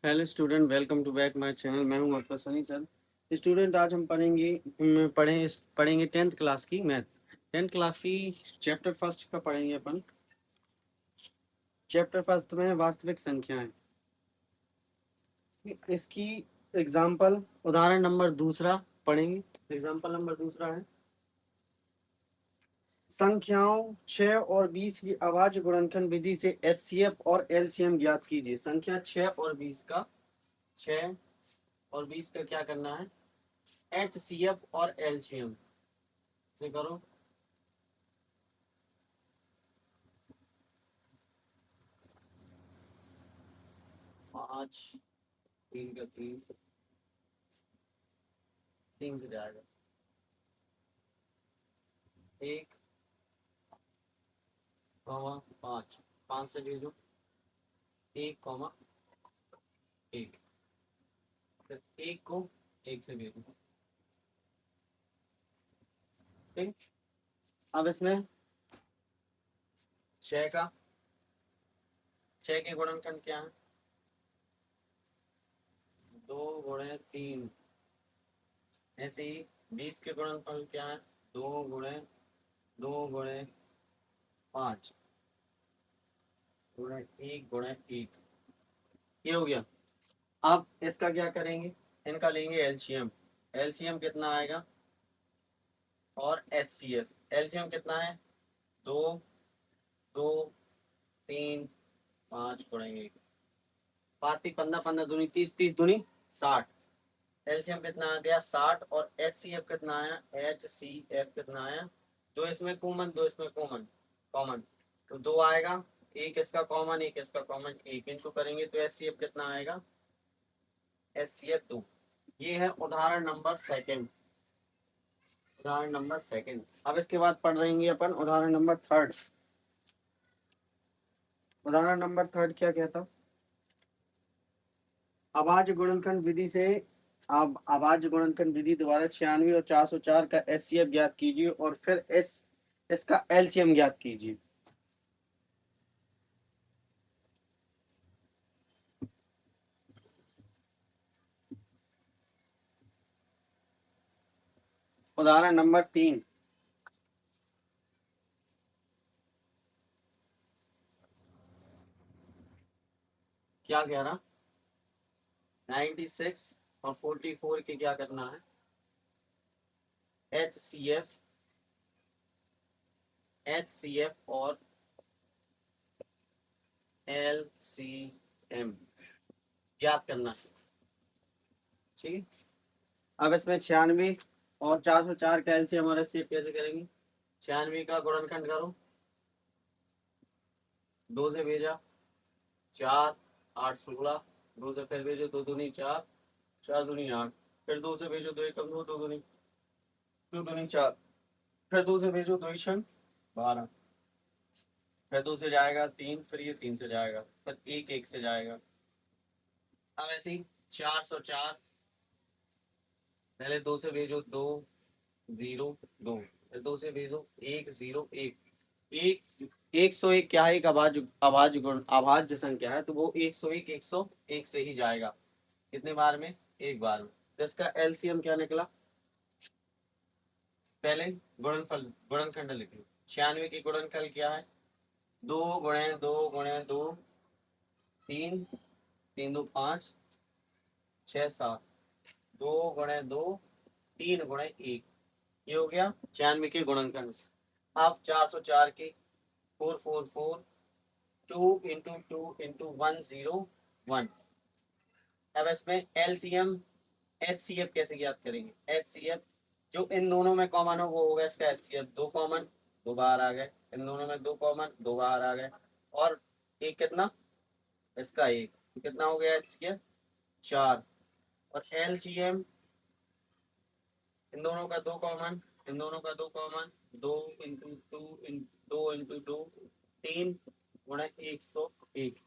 Hello student, welcome to back my channel. मैं हूं आपका सनी सर। स्टूडेंट, आज हम पढ़ेंगे 10th क्लास की मैथ। 10th क्लास की चैप्टर फर्स्ट का पढ़ेंगे अपन। चैप्टर फर्स्ट में वास्तविक संख्याएं। इसकी एग्जाम्पल उदाहरण नंबर दूसरा पढ़ेंगे। एग्जाम्पल नंबर दूसरा है संख्याओं 6 और 20 की अभाज्य गुणनखंड विधि से एचसीएफ और एलसीएम ज्ञात कीजिए। संख्या 6 और 20 का 6 और 20 का क्या करना है? एचसीएफ और एलसीएम से करो। 5 3 का 3 3 से जाएगा। 1 कॉमा 5 5 से भेजो। 1 कॉमा 1 फिर 1 को 1 से भेजो। ठीक। अब इसमें 6 का 6 के गुणनखंड क्या है? 2 गुणे 3। ऐसे ही 20 के गुणनफल क्या है? 2 गुणे 1 गुणे 1। ये हो गया। अब इसका क्या करेंगे? इनका लेंगे एलसीएम। एलसीएम कितना आएगा? और एचसीएफ एलसीएम कितना है? 2 2 3 5 गुणेंगे 5 3 15 15 दूनी 30 30 दूनी 60। एलसीएम कितना आ गया? 60। और एचसीएफ कितना आया? एचसीएफ कितना आया? दो इसमें कॉमन, दो इसमें कॉमन कॉमन तो 2 आएगा। एक इसका कॉमन, एक इसका कॉमन, एक इंटू करेंगे तो एचसीएफ कितना आएगा? एचसीएफ 2। ये है उदाहरण नंबर सेकंड। उदाहरण नंबर सेकंड। अब इसके बाद पढ़ रहेंगे अपन उदाहरण नंबर थर्ड। उदाहरण नंबर थर्ड क्या कहता? अभाज्य गुणनखंड विधि से आप अभाज्य गुणनखंड विधि द्वारा 96 और 404 का एचसीएफ ज्ञात कीजिए और फिर इसका एलसीएम ज्ञात कीजिए। उदाहरण नंबर 3। क्या कह रहा? 96 और 44 के क्या करना है? एचसीएफ एचसीएफ और एलसीएम ज्ञात करना है। ठीक। अब इसमें 96 और 404 का एलसीएम और एचसीएफ कैसे करेंगे? 96 का गुणनखंड करो। 2 से भेजा 4 8 16। 2 से फिर भेजो 2 दूनी 4 4 दूनी 8। फिर 2 से भेजो 2 एकम 2 2 दूनी 4। फिर 2 से भेजो 2 छन 12। फिर 2 से जाएगा 3, फिर ये 3 से जाएगा, फिर 1 1 से जाएगा। अब ऐसे ही 404 पहले 2 से भेजो 2 0 2। फिर 2 से भेजो 1 0 1 1 101 क्या है? एक अभाज्य गुण अभाज्य संख्या है तो वो 101 101 से ही जाएगा। कितने बार में? एक बार में। तो इसका एलसीएम क्या निकला? पहले गुणनफल गुणनखंड लिख लो। 96 की गुणनफल क्या है? 2 गुणे 2 गुणे 2 3 3 2 5 6 7। 2 गुणे 2 3 गुणे 1। ये हो गया 96 के गुणनखंड। अब 404 के 444 2 into 2 into 101। अब इसमें एलसीएम एचसीएफ कैसे ज्ञात करेंगे? एचसीएफ जो इन दोनों में कॉमन हो वो होगा इसका एचसीएफ। 2 कॉमन 2 बाहर आ गए। इन दोनों में 2 कॉमन 2 बाहर आ गए। और एक कितना? इसका 1। कितना हो गया एचसीएफ? 4। और एलसीएम इन दोनों का 2 कॉमन, इन दोनों का 2 कॉमन, 2 into 2 3 गुणे 101।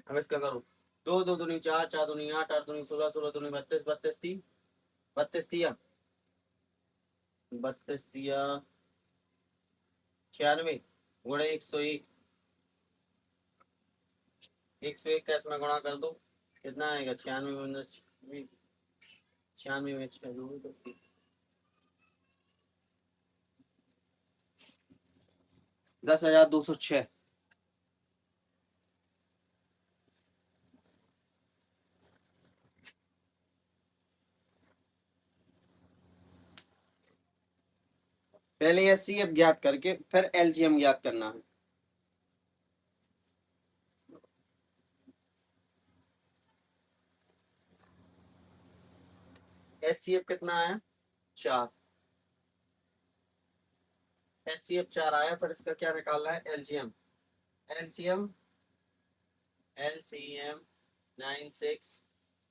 अब इसका करो। 2 2 दूनी 4 4 दूनी 8 8 दूनी 16 16 दूनी 32 32 3 32 दिया 32 दिया 96 गुणे 101। 101 का इसमें गुणा कर दो कितना आएगा 96 96 में 6 दूंगी तो 10,206। पहले एचसीएफ ज्ञात करके फिर एलसीएम ज्ञात करना है। एचसीएफ कितना है 4, एचसीएफ 4 आया, फिर इसका क्या निकालना है एलसीएम। एलसीएम एलसीएम 96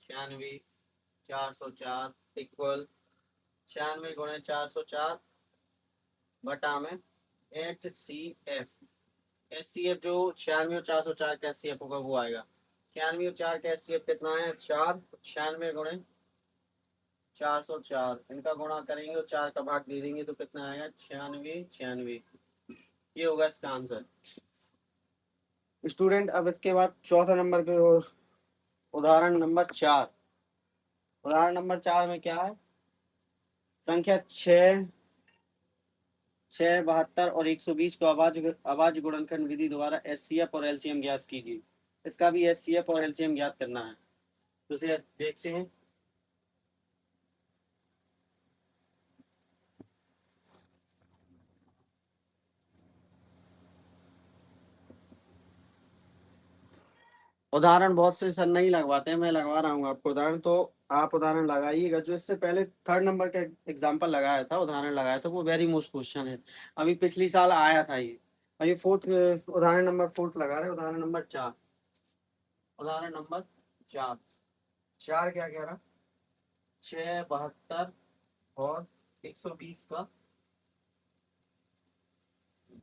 96 404 इक्वल 96 गुणे 404 बटा में H C F. H C F जो 96 और 404 का एच सी एफ होगा वो आएगा। 96 और 4 का एच सी एफ कितना है 4, 96 गुणे 404 इनका गुणा करेंगे और 4 का भाग दे देंगे तो कितना आएगा 96 96। ये होगा इसका आंसर। स्टूडेंट अब इसके बाद चौथा नंबर पे उदाहरण नंबर 4। उदाहरण नंबर 4 में क्या है, संख्या 6 72 और 120 को अभाज्य गुणनखंड विधि द्वारा एचसीएफ और एलसीएम ज्ञात कीजिए। इसका भी एचसीएफ और एलसीएम ज्ञात करना है, तो इसे देखते हैं। उदाहरण बहुत से सर नहीं लगवाते हैं, मैं लगवा रहा हूँ आपको उदाहरण, तो आप उदाहरण लगाइएगा। जो इससे पहले थर्ड नंबर का एग्जाम्पल लगाया था, उदाहरण लगाया था, वो वेरी मोस्ट क्वेश्चन है, अभी पिछली साल आया था ये। अभी फोर्थ उदाहरण नंबर 4 लगा रहे हैं, उदाहरण नंबर 4। उदाहरण नंबर 4 4 क्या कह रहा, 6 72 और 120 का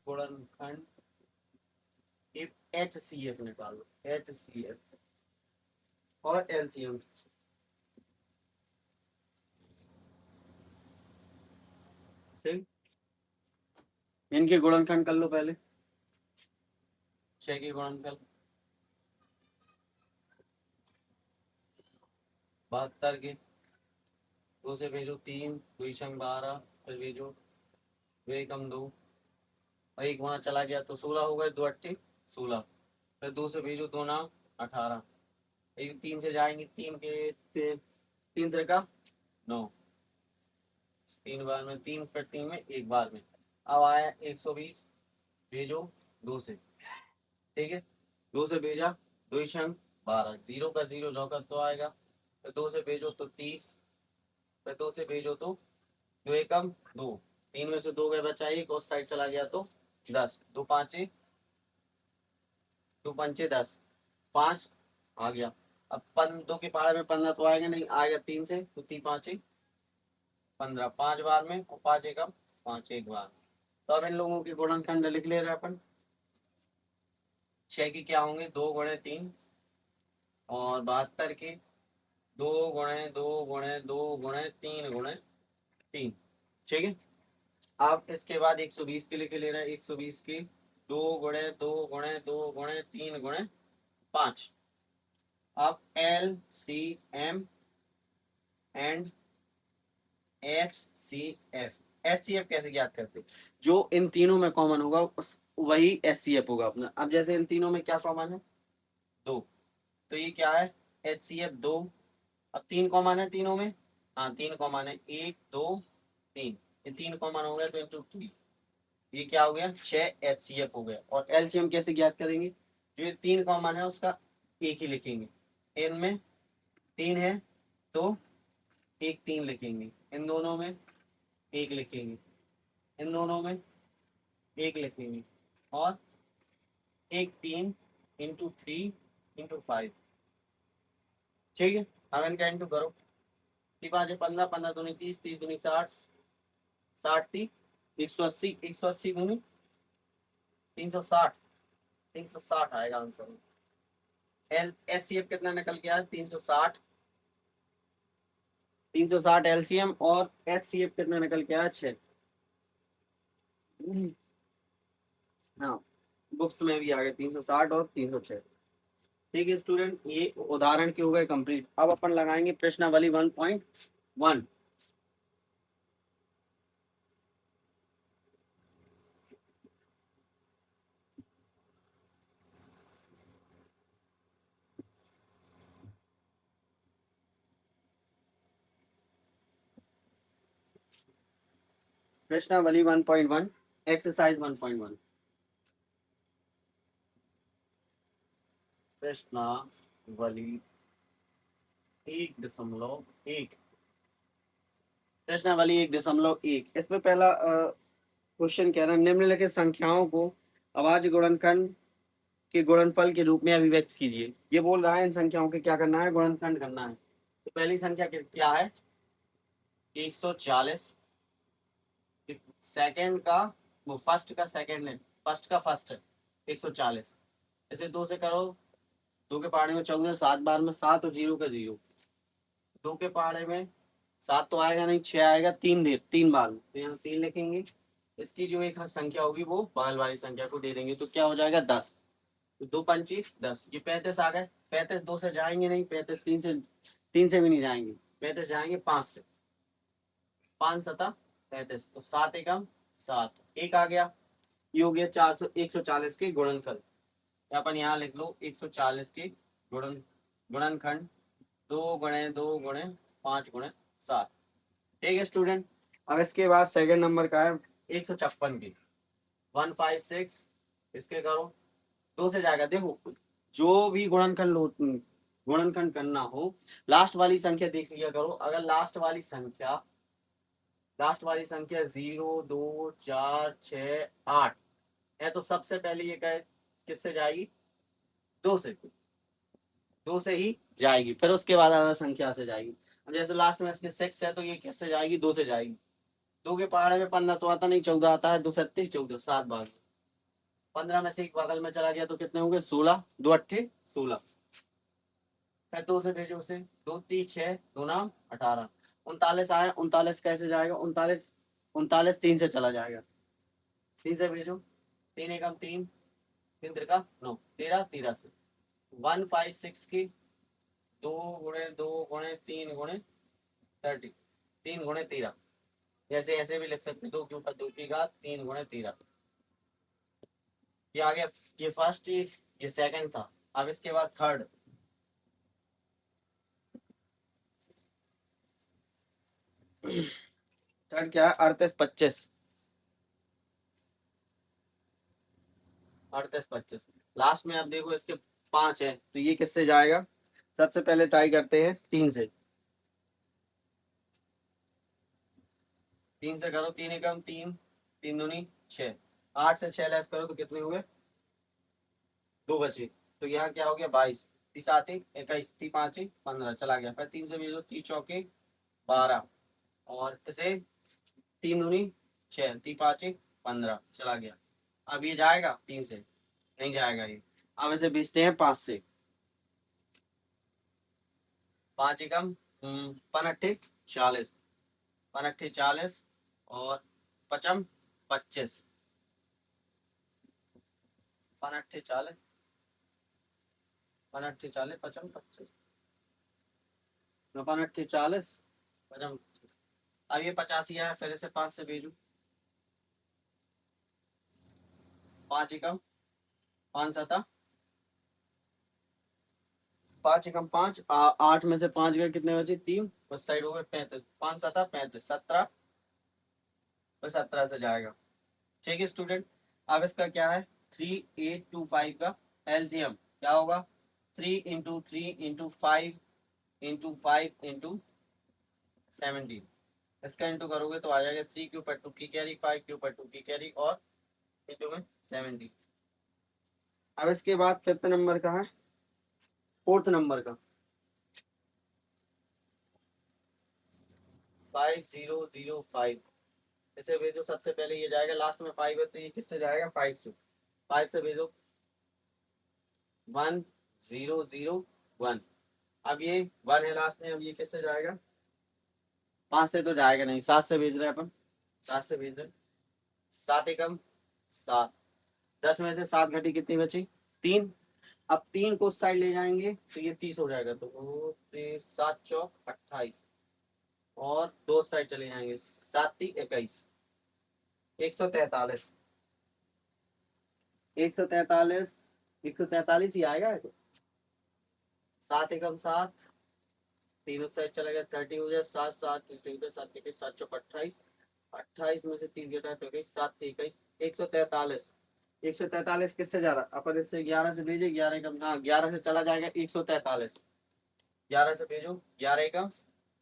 गुणनखंड एच सी एफ निकालो, एच सी एफ और एलसीएम। ठीक, इनके गुणनखंड कर लो पहले। 6 के गुणनखंड 72 के 2 से भेजो 3 2 संग 12, फिर भेजो 2 एकम 2 और एक वहां चला गया तो 16 हो गए, 2 अट्ठे 16, फिर 2 से भेजो 2 9 18, एक 3 से जाएंगे 3 के 3 त्रिका 9, 3 बार में 3, फिर 3 में एक बार में। अब आया 120 भेजो 2 से, ठीक है 2 से भेजा 2 संग 12, 0 का 0 जौका तो आएगा, फिर 2 से भेजो तो 30, फिर 2 से भेजो तो 2 एकम 2, 3 में से 2 गए बचा एक, उस साइड चला गया तो 10, 2 पाँचे 2 पंचे 10, 5 आ गया। अब 2 के पहाड़े में 15 तो आएगा नहीं, आएगा 3 से तो 3 पाँचे 15, 5 बार में और 5 एकम 5 एक बार। तो अब इन लोगों की गुणनखंड लिख ले रहे अपन। 6 के क्या होंगे 2 गुणे 3 और 72 के 2 गुणे 2 गुणे 2 गुणे 3 गुणे 3, ठीक है। अब इसके बाद 120 के लिखे ले रहे हैं, 120 के 2 गुणे 2 गुणे 2 गुणे 3 गुणे 5। अब L C M and H C F. H C F कैसे ज्ञात करते, जो इन तीनों में कॉमन होगा वही एच सी एफ होगा अपना। अब जैसे इन तीनों में क्या कॉमन है 2, तो ये क्या है एच सी एफ 2। अब 3 कॉमन है तीनों में, हाँ 3 कॉमन है 1 2 3, ये 3 कॉमन हो गया तो इंटू 3, ये क्या हो गया 6 एच सी एफ हो गया। और एलसीएम कैसे ज्ञात करेंगे, जो ये 3 कॉमन है उसका एक ही लिखेंगे, इनमें 3 है तो एक 3 लिखेंगे, इन दोनों में एक लिखेंगे, इन दोनों में एक लिखेंगे, और एक 3 इंटू 3 इंटू 5, ठीक है। अब इनका इंटू करो, 5 15, 15 दूनी 30, 30 दूनी 60, 60 30 180, 180 दूनी 360, 360 आएगा answer. L H C F कितना निकल के आया 360, 360 एलसीएम, और एच सी एफ कितना निकल के आया 6। हाँ बुक्स में भी आ गए 360 और 306। ठीक है स्टूडेंट, ये उदाहरण के हो गए कंप्लीट। अब अपन लगाएंगे प्रश्नावली 1.1। प्रश्नावली 1.1, एक्सरसाइज 1.1। प्रश्नावली 1.1, प्रश्नावली 1.1। इसमें पहला क्वेश्चन कह रहा है निम्नलिखित संख्याओं को अभाज्य गुणनखंड के गुणनफल के रूप में अभिव्यक्त कीजिए। ये बोल रहा है इन संख्याओं के क्या करना है, गुणनखंड करना है। तो पहली संख्या क्या है, 140। सेकंड का, वो फर्स्ट का सेकंड है, फर्स्ट का फर्स्ट है 140। इसे 2 से करो, 2 के पहाड़े में 14, 7 बार में 7 और 0 का 0। 2 के पहाड़े में 7 तो आएगा नहीं, 6 आएगा, 3 बार में, तो यहाँ 3 लिखेंगे। इसकी जो एक संख्या होगी वो बगल वाली संख्या को दे देंगे, तो क्या हो जाएगा 10। तो 2 पंची 10, ये 35 आ गए। 35 2 से जाएंगे नहीं, 35 3 से भी नहीं जाएंगे, 35 जाएंगे 5 से, 5 सता 35, तो 7 एकम 7, एक आ गया। ये हो गया 140 के गुणनफल। अपन यहाँ लिख लो 140 के गुणनखंड 2 गुणे 2 गुणे 5 गुणे 7। ठीक है स्टूडेंट। अब इसके बाद सेकंड नंबर का है 156 की, 156। इसके करो, 2 से जाएगा। देखो जो भी गुणनखंड करना हो, लास्ट वाली संख्या देख लिया करो। अगर लास्ट वाली संख्या 0 2 4 6 8 है, तो सबसे पहले ये किससे जाएगी, 2 से, 2 से ही जाएगी। फिर उसके बाद अगर संख्या से जाएगी। अब जैसे लास्ट में इसके 6 है, तो ये किससे जाएगी, 2 से जाएगी। 2 के पहाड़े में 15 तो आता नहीं, 14 आता है, 2 सत्ती 14, 7 बार। 15 में से एक बगल में चला गया तो कितने होंगे, 16, 2 अट्ठे 16। फिर 2 से भेजो उसे, 2 3 6 2 नाम 18। 39 आया, 39 कैसे जाएगा, 39 39 3 से चला जाएगा, 3 से भेजो, 3 एकम 3, 3 त्रिका 9, 13 13 से। 156 की 2 गुणे 2 गुणे 3 गुणे 30, 3 गुणे 13। जैसे ऐसे भी लिख सकते, 2 के ऊपर 2 की घात 3 गुणे 13। ये आ गया, ये फर्स्ट, ये सेकंड था। अब इसके बाद थर्ड, थर्ड क्या है, 38 25, 38 25। लास्ट में आप देखो इसके 5 है, तो ये किससे जाएगा। सबसे पहले ट्राई करते हैं 3 से, 3 से करो, 3 एकम 3, 3 दूनी 6, 8 से 6 लेस करो तो कितने हुए, 2 बचे। तो यहाँ क्या हो गया 22, 30 आते 21, 30 5 15, चला गया। फिर 3 से भेजो, 30 चौके 12, और इसे 3 दूनी 6, 30 5 15, चला गया। अब ये जाएगा 3 से, नहीं जाएगा ये। अब इसे भेजते हैं 5 से, 5 एकम 5 40, 5 40, और 5 25, 5 40, 5 40 5 25, 5 40 5 25। अब ये 85 आया, फिर इसे 5 से भेजू, 5 एकम 5 सता 5 एकम 5, 8 में से 5 गए, कितने बचे 3, उस साइड हो गए 35, 5 सता 35, 17, तो 17 से जाएगा। ठीक है स्टूडेंट। अब इसका क्या है, 3825 का एलसीएम क्या होगा, 3 इंटू 3 इंटू 5 इंटू 5 इंटू 17। इसका इंटू करोगे तो आ जाएगा 3 के ऊपर 2 की कैरी, 5 के ऊपर 2 की कैरी, और इंटू में 70। अब इसके बाद फिफ्थ नंबर का है, फोर्थ नंबर का 5005। इसे भेजो, सबसे पहले ये जाएगा, लास्ट में 5 है तो ये किससे जाएगा, 5 से, 5 से भेजो 1001। अब ये 1 है लास्ट में, अब ये किससे जाएगा, 5 से तो जाएगा नहीं, 7 से भेज रहे हैं अपन, 7 से भेज रहे हैं। 7 एकम 7, 10 में से 7 घटी कितनी बची, 3। अब 3 को साइड ले जाएंगे तो ये 30 हो जाएगा, तो 7 चौक 28 और 2 साइड चले जाएंगे 7 3 21, 143, 143, 143 ही आएगा। 7 एकम 7, तीनों साइड चला गया 30 हो जाए, 7 7 7 7 चौक 28, 28 में से 3 घटा तो 21, 7 21, 143, 143 किससे जा रहा, अपन इससे 11 से भेजे, 11 एकम, हाँ 11 से चला जाएगा 143, 11 से भेजो, 11 एकम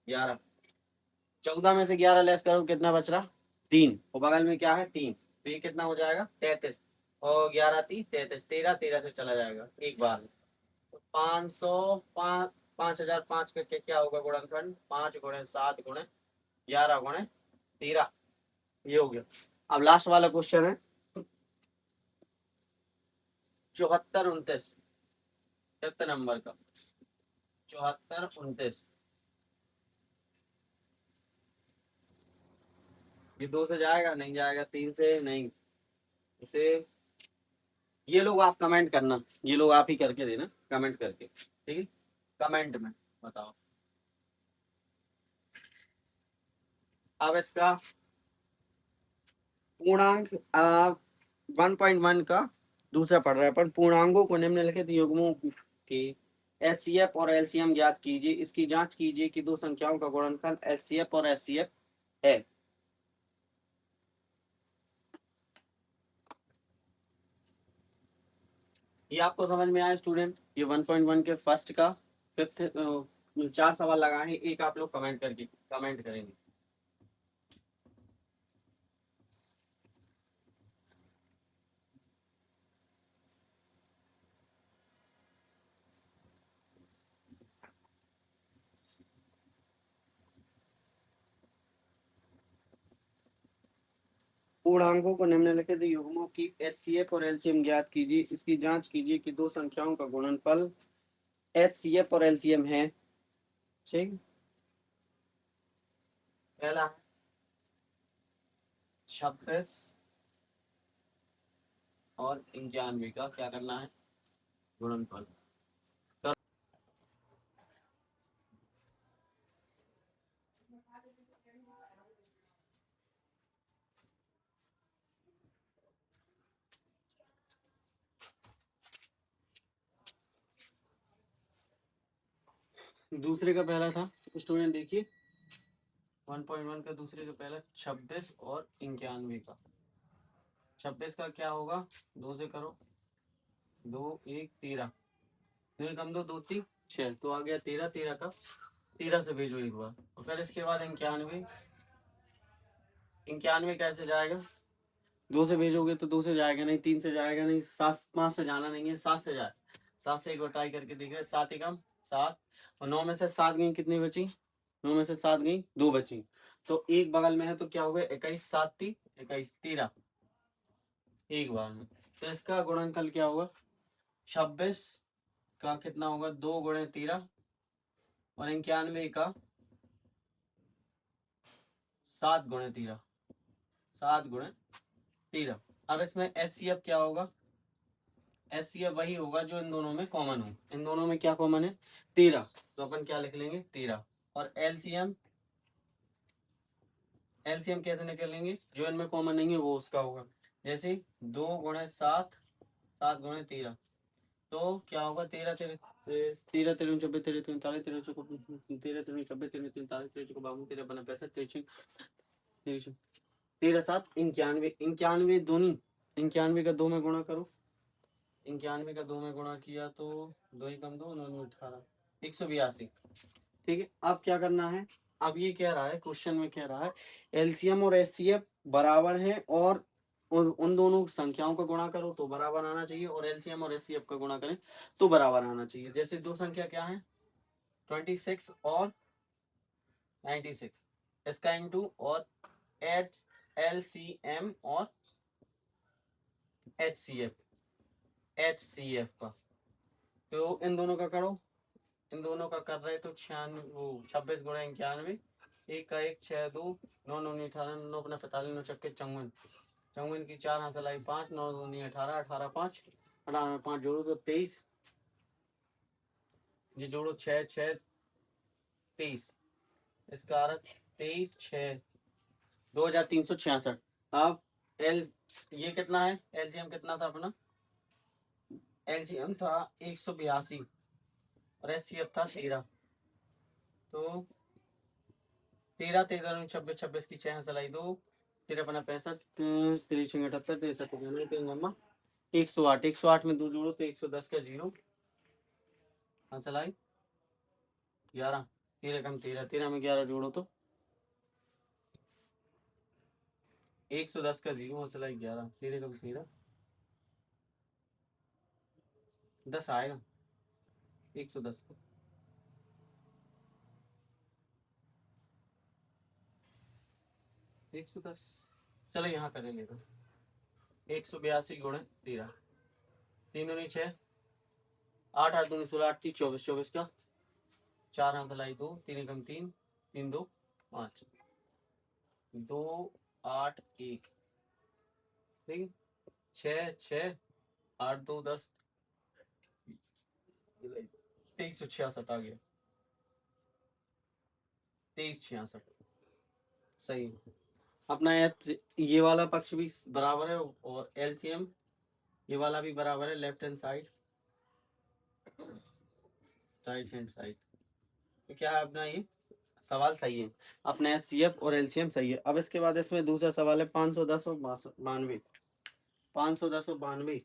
11, 14 में से 11 लेस करो कितना बच रहा 3, और बगल में क्या है 3, तो ये कितना हो जाएगा 33, और 11 3 33, 13 13 से चला जाएगा एक बार में, तो 500 5 5005 करके क्या होगा गुणनखंड, 5 गुणे 7 गुणे 11 गुणे 13, ये हो गया। अब लास्ट वाला क्वेश्चन है 74 29, फिफ्थ नंबर का 74 29, ये 2 से जाएगा नहीं, जाएगा 3 से नहीं, इसे ये लोग आप कमेंट करना, ये लोग आप ही करके देना कमेंट करके, ठीक है, कमेंट में बताओ। अब इसका पूर्णांक 1.1 का दूसरा पढ़ रहा है, पर पूर्णांकों को निम्नलिखित युग्मों के एचसीएफ और एलसीएम ज्ञात कीजिए, इसकी जांच कीजिए कि दो संख्याओं का गुणनफल एचसीएफ और एचसीएफ है। ये आपको समझ में आया स्टूडेंट, ये 1.1 के फर्स्ट का फिफ्थ 4 सवाल लगाए हैं, एक आप लोग कमेंट करके कमेंट करेंगे। पूर्णांकों को निम्नलिखित युग्मों की एचसीएफ और एलसीएम ज्ञात कीजिए, इसकी जांच कीजिए कि दो संख्याओं का गुणनफल एचसीएफ और एलसीएम है। ठीक, पहला 26 और 91 का क्या करना है गुणनफल। दूसरे का पहला था स्टूडेंट, देखिए 1.1 का दूसरे का पहला 26 और 91 का। 26 का क्या होगा, 2 से करो, 2 1 13, 2 एकम 2 2 3 6, तो आ गया 13, 13 का 13 से भेजो एक बार, और फिर इसके बाद 91, 91 कैसे जाएगा, 2 से भेजोगे तो 2 से जाएगा नहीं, 3 से जाएगा नहीं, 7 5 से जाना नहीं है, 7 से जाए, 7 से एक बार ट्राई करके देख रहे, 7 एकम 7, और 9 में से 7 गई कितनी बची, 9 में से 7 गई 2 बची, तो एक बगल में है तो क्या हुआ 21 7 3 21 13 एक बार में, तो इसका गुणनफल क्या होगा 26 का कितना होगा 2 गुणे 13 और 91 का 7 गुणे 13, 7 गुणे 13। अब इसमें एचसीएफ क्या होगा, एचसीएफ वही होगा जो इन दोनों में कॉमन हो, इन दोनों में क्या कॉमन है 13, तो अपन क्या लिख लेंगे 13, और एलसीएम, एलसीएम कैसे निकल लेंगे, जो इनमें कॉमन नहीं है वो उसका होगा, जैसे 2 गुणे 7 7 गुणे 13, तो क्या होगा 13 13 13 13 24 13 43 13 13 13 24 13 43 13 52 13 52 65 63 13 7 91, 91 दोनों 91 का 2 में गुणा करो, 91 का 2 में गुणा किया तो 2 एकम 2 9 18 182। ठीक है, अब क्या करना है, अब ये कह रहा है क्वेश्चन में कह रहा है एलसीएम और एचसीएफ बराबर है, और उन दोनों संख्याओं का गुणा करो तो बराबर आना चाहिए, और एलसीएम और एचसीएफ का गुणा करें तो बराबर आना चाहिए। जैसे दो संख्या क्या है 26 और 96, इसका इनटू और एच एलसीएम और एचसीएफ का, तो इन दोनों का करो, इन दोनों का कर रहे तो 96 वो 26 गुणे 91, एक का 1 6 2 9 9 18 9 अपना 45 9 चक्के 54, 54 की 4 हासिल आई 5 9 2 18 18 5 18 में 5 जोड़ो तो 23 ये जोड़ो 6 6 23, इसका अर्थ 23 6 2366। अब एल ये कितना है, एलसीएम कितना था अपना, एलसीएम था 182 और एचसीएफ था 13। तो 13 13 26 26 की 6 सलाई 2 13 अपना 65 30 78 63 108 108 में 2 जोड़ो तो 110 का 0 सलाई 11 13 कम 13 13 में 11 जोड़ो तो 110 का 0 सलाई 11 13 कम 13 10 आएगा 110 का। एक सौ दस, चलो यहाँ करें लेगा 182 गुणे 13 3 दूनी 6 8 8 दूनी 16 8 24 24 का 4 हाथ लाई 2 3 कम 3 3 2 5 2 8 1 ठीक 6 6 8 2 10 166 आ गया 2366 सही है। अपना ये वाला पक्ष भी बराबर है और एलसीएम ये वाला भी बराबर है, left hand side right hand side. तो क्या है अपना ये सवाल सही है, अपना एचसीएफ और एलसीएम सही है। अब इसके बाद इसमें दूसरा सवाल है 510 और 92 510 और 92